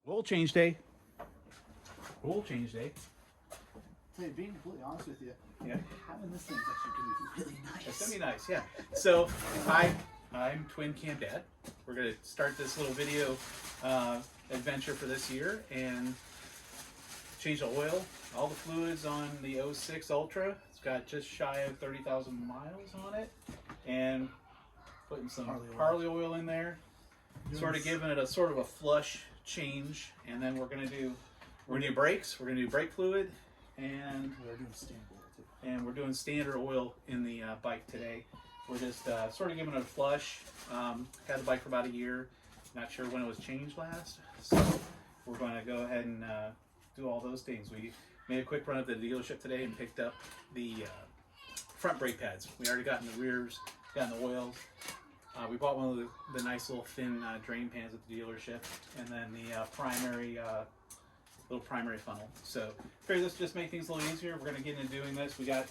Oil change day. Oil change day. Hey, being completely honest with you, Yeah. having this thing is actually going to be really nice. It's gonna be nice, yeah. So, I'm Twin Camp Dad. We're gonna start this little video adventure for this year and change the oil, all the fluids on the 06 Ultra. It's got just shy of 30,000 miles on it, and putting some Harley oil in there, sort of giving it a sort of a flush change, and then we're gonna do brakes. We're gonna do brake fluid, and we're doing standard oil in the bike today. We're just sort of giving it a flush. Had the bike for about a year. Not sure when it was changed last, so we're going to go ahead and do all those things. We made a quick run at the dealership today and picked up the front brake pads. We already got in the rears, got in the oils. We bought one of the nice little thin drain pans at the dealership, and then the little primary funnel. So figured let's just make things a little easier. We're going to get into doing this. We got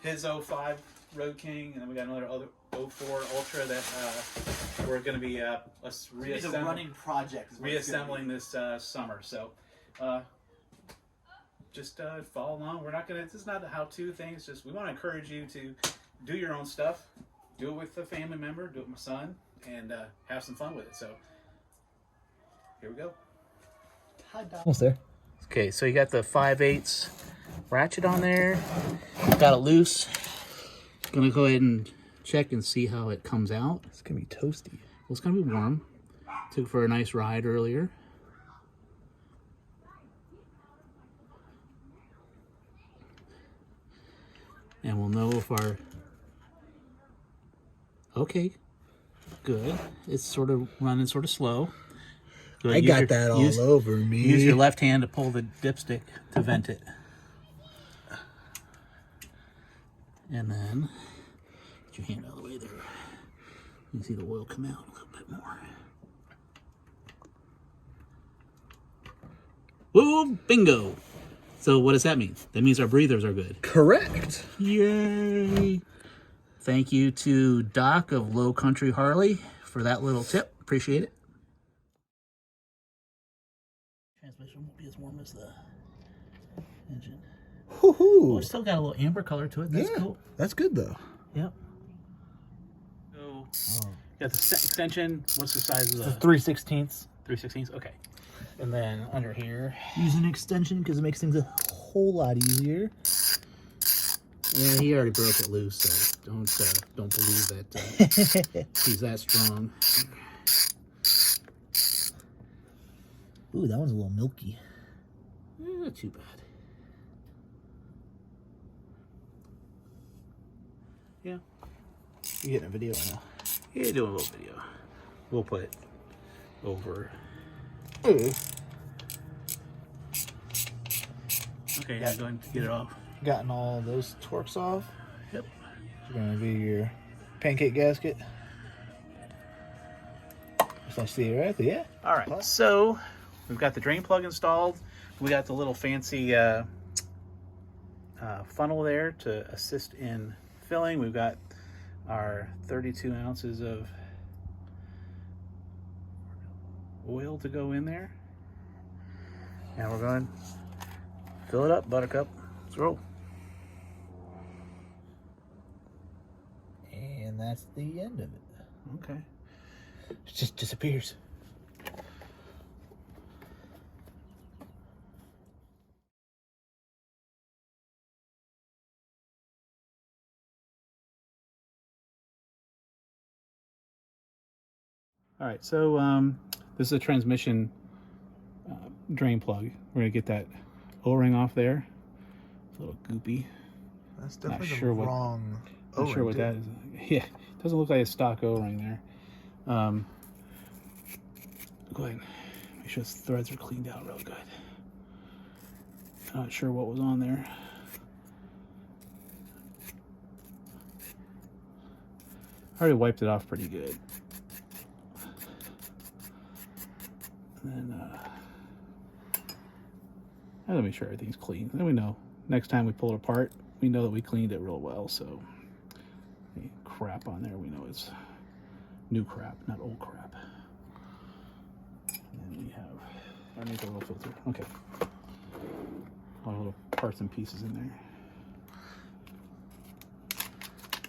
his 05 Road King, and then we got another 04 Ultra that we're going to be reassembling this summer. So just follow along. We're not going to, this is not a how-to thing. It's just we want to encourage you to do your own stuff. Do it with a family member, do it with my son, and have some fun with it. So here we go. Almost there. Okay, so you got the 5/8 ratchet on there. Got it loose. Gonna go ahead and check and see how it comes out. It's gonna be toasty. Well, it's gonna be warm. Took for a nice ride earlier. And we'll know if our... Okay, good. It's sort of running sort of slow. I got that all over me. Use your left hand to pull the dipstick to vent it. And then, get your hand out of the way there. You can see the oil come out a little bit more. Woo, bingo! So what does that mean? That means our breathers are good. Correct. Yay! Thank you to Doc of Low Country Harley for that little tip. Appreciate it. Transmission won't be as warm as the engine. Woohoo! Oh, it's still got a little amber color to it. That's cool. That's good though. Yep. So, got the extension. What's the size of the? 3/16. 3/16. Okay. And then under here, Use an extension because it makes things a whole lot easier. yeah, he already broke it loose, so don't believe that he's that strong. Ooh, that one's a little milky. Not too bad. Yeah. You getting a video now? Yeah, doing a little video. We'll put it over. Ooh. Okay, yeah, go ahead and get it off. Gotten all those torques off. Yep. It's gonna be your pancake gasket. Just want to see it right there. Yeah. All right, so we've got the drain plug installed. We got the little fancy funnel there to assist in filling. We've got our 32 ounces of oil to go in there. And we're going to fill it up, buttercup. Let's roll. And that's the end of it. Okay. It just disappears. All right, so this is a transmission drain plug. We're gonna get that O-ring off there. It's a little goopy. That's definitely Not sure the wrong. Not sure what that is. Yeah, it doesn't look like a stock O-ring there. Go ahead, make sure the threads are cleaned out real good. Not sure what was on there. I already wiped it off pretty good. And then let me make sure everything's clean. Then we know next time we pull it apart, we know that we cleaned it real well. So any crap on there, we know it's new crap, not old crap. And we have underneath the oil filter. Okay. All the little parts and pieces in there.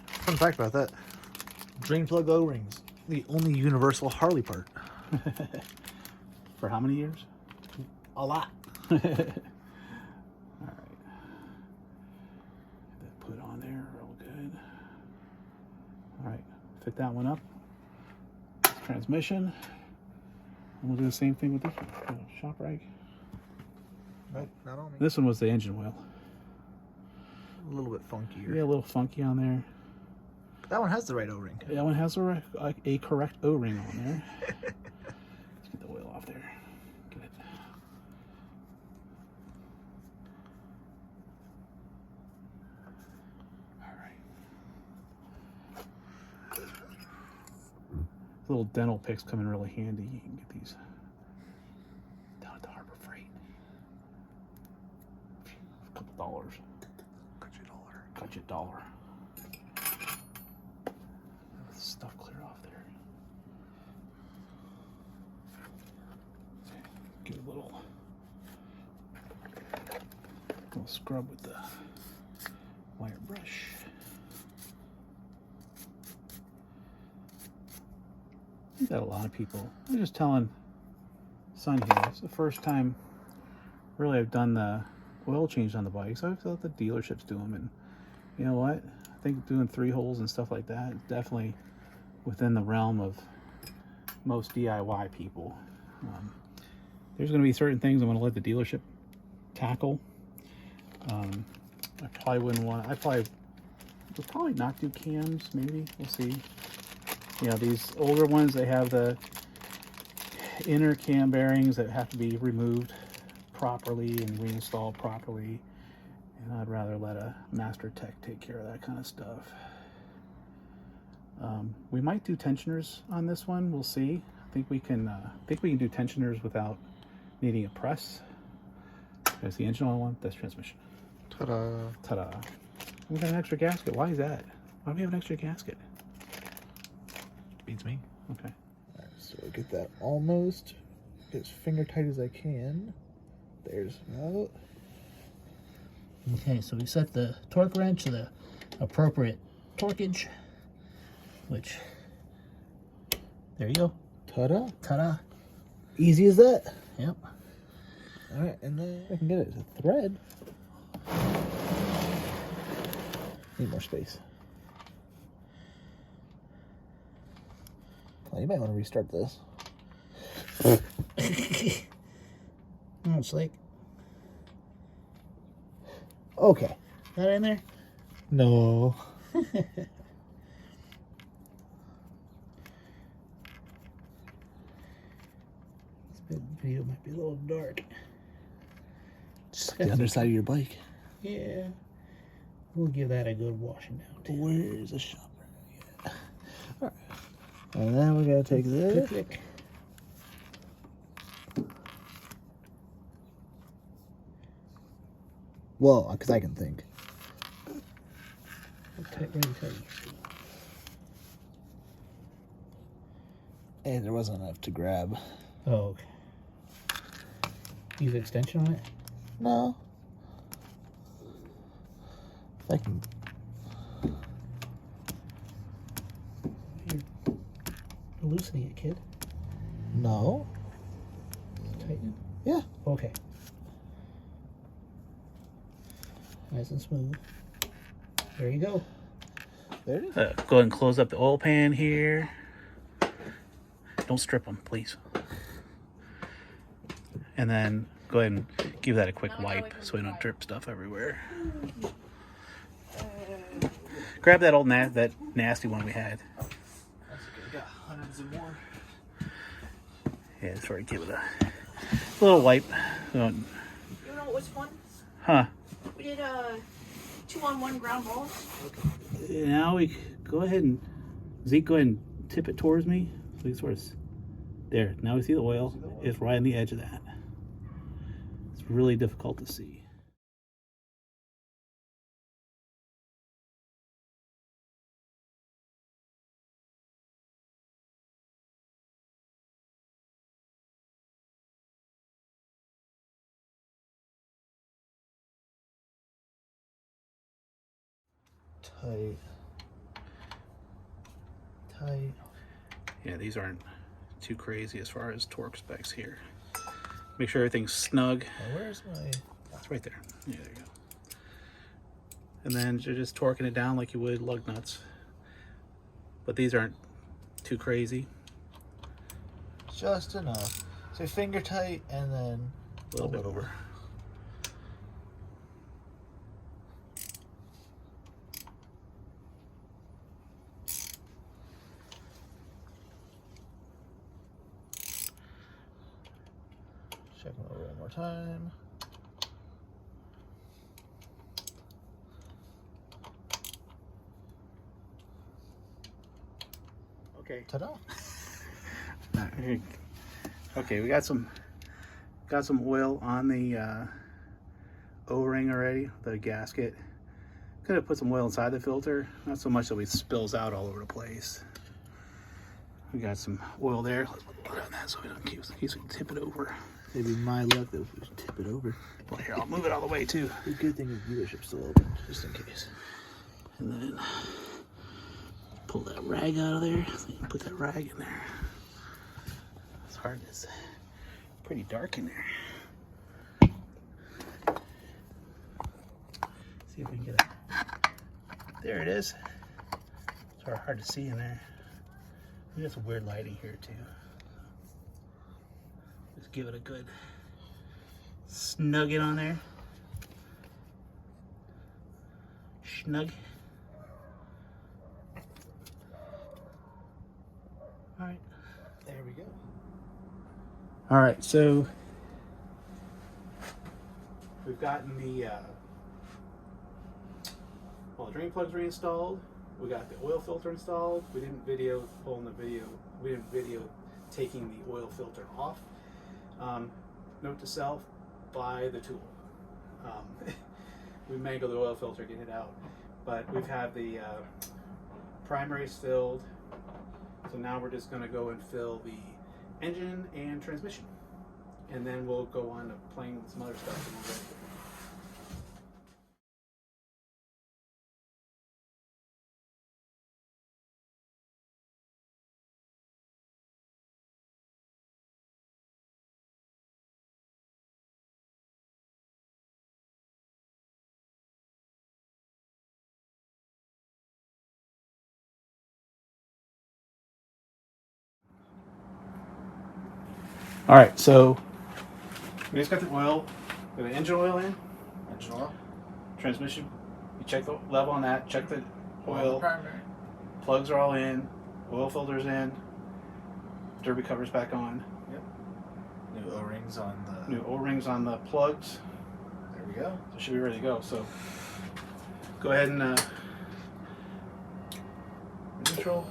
Fun fact about that. Drain plug O-rings. The only universal Harley part. For how many years? A lot. All right. Get that put on there real good. All right. Fit that one up. Transmission. And we'll do the same thing with this one. Shop rag. Nope, not on me. This one was the engine oil. A little bit funkier. Yeah, a little funky on there. That one has the right O-ring. That one has a correct O-ring on there. Let's get the oil off there. Get it. All right. Little dental picks come in really handy. You can get these down at the Harbor Freight. A couple dollars. Cut you $1. Cut you $1. Stuff clear off there. Give it a little scrub with the wire brush. I think that a lot of people. I'm just telling Son here. It's the first time really I've done the oil change on the bikes. I've let the dealerships do them, and you know what? I think doing 3 holes and stuff like that is definitely within the realm of most DIY people. There's going to be certain things I'm going to let the dealership tackle. I probably wouldn't want. Would probably not do cams. Maybe we'll see. You know, these older ones, they have the inner cam bearings that have to be removed properly and reinstalled properly. And I'd rather let a master tech take care of that kind of stuff. We might do tensioners on this one. We'll see. I think we can do tensioners without needing a press. There's the engine oil one. That's transmission. Ta-da. Ta-da. We got an extra gasket. Why is that? Why do we have an extra gasket? Beats me. Okay. Alright, so I get that almost as finger tight as I can. There's no. Okay, so we set the torque wrench to the appropriate torquage, which, there you go. Ta-da. Ta-da. Easy as that. Yep. Alright, and then I can get it to thread. Need more space. Well, you might want to restart this. Oh, it's like Okay. that in there? No. This video might be a little dark. Just the underside of your bike. Yeah. We'll give that a good washing down too. Where's the shopper? Yeah. Alright. And then we gotta take this. Click. Well, because I can think. Really tight. And there wasn't enough to grab. Oh, okay. Use extension on it? No. If I can. You're loosening it, kid. No. Tighten Yeah. it? Okay. Nice and smooth. There you go. There it is. Go ahead and close up the oil pan here. Don't strip them, please. And then go ahead and give that a quick wipe so we don't drip stuff everywhere. Grab that old that nasty one we had. That's okay. We got hundreds of more. Yeah, just sort of give it a little wipe. You know what was fun? Huh. We did 2-on-1 ground balls. Now we go ahead and Zeke, go ahead and tip it towards me. So you sort of there. Now we see the oil. It's right on the edge of that. It's really difficult to see. tight. Tight. Yeah, these aren't too crazy as far as torque specs here. Make sure everything's snug. Now where's my... It's right there. Yeah, there you go. And then you're just torquing it down like you would lug nuts. But these aren't too crazy. Just enough. So finger tight and then A little bit over. Check them over one more time. Okay. Ta-da! Okay, we got some oil on the O-ring already, the gasket. Gonna put some oil inside the filter, not so much that it spills out all over the place. We got some oil there. Let's put on that so we don't keep we can tip it over. Maybe my luck that we should tip it over. Well, here, I'll move it all the way too. The good thing is the dealership's still open, just in case. And then pull that rag out of there. So you can put that rag in there. It's hard. It's pretty dark in there. See if we can get it. There it is. It's hard to see in there. We got some weird lighting here too. Just give it a good snug it on there. Snug. All right. There we go. All right, so we've gotten the all the drain plugs reinstalled. We got the oil filter installed. We didn't video taking the oil filter off. Note to self: buy the tool. We mangled the oil filter, get it out, but we've had the primaries filled. So now we're just going to go and fill the engine and transmission, and then we'll go on to playing with some other stuff. And we'll ready. All right, so we just got the oil, got the engine oil in, Engine oil. transmission. You check the level on that, check the oil, Primary. plugs are all in, oil filter's in, derby cover's back on, New O-rings on the... new O-rings on the plugs, There we go. so should be ready to go. So go ahead and neutral.